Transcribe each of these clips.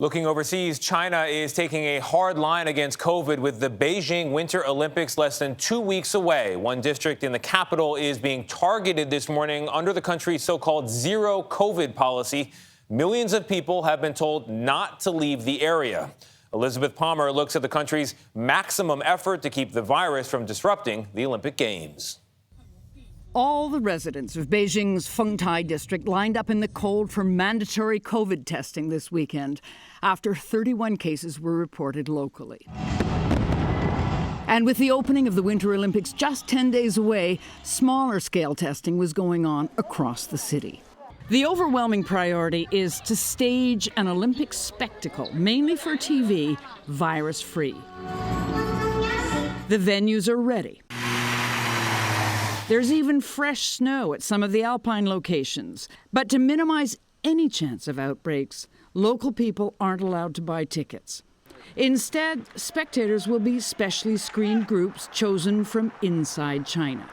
Looking overseas, China is taking a hard line against COVID with the Beijing Winter Olympics less than 2 weeks away. One district in the capital is being targeted this morning under the country's so-called zero COVID policy. Millions of people have been told not to leave the area. Elizabeth Palmer looks at the country's maximum effort to keep the virus from disrupting the Olympic Games. All the residents of Beijing's Fengtai district lined up in the cold for mandatory COVID testing this weekend after 31 cases were reported locally. And with the opening of the Winter Olympics just 10 days away, smaller scale testing was going on across the city. The overwhelming priority is to stage an Olympic spectacle, mainly for TV, virus-free. The venues are ready. There's even fresh snow at some of the alpine locations. But to minimize any chance of outbreaks, local people aren't allowed to buy tickets. Instead, spectators will be specially screened groups chosen from inside China.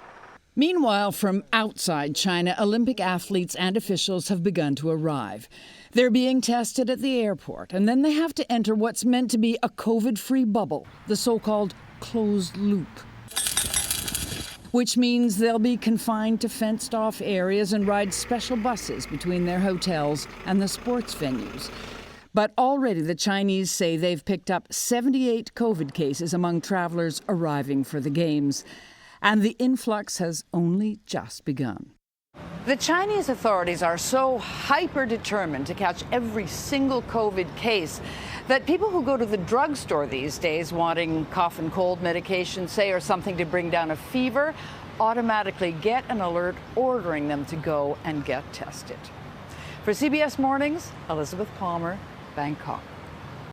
Meanwhile, from outside China, Olympic athletes and officials have begun to arrive. They're being tested at the airport, and then they have to enter what's meant to be a COVID-free bubble, the so-called closed loop, which means they'll be confined to fenced-off areas and ride special buses between their hotels and the sports venues. But already the Chinese say they've picked up 78 COVID cases among travelers arriving for the Games. And the influx has only just begun. The Chinese authorities are so hyper-determined to catch every single COVID case that people who go to the drugstore these days wanting cough and cold medication, say, or something to bring down a fever, automatically get an alert ordering them to go and get tested. For CBS Mornings, Elizabeth Palmer, Bangkok.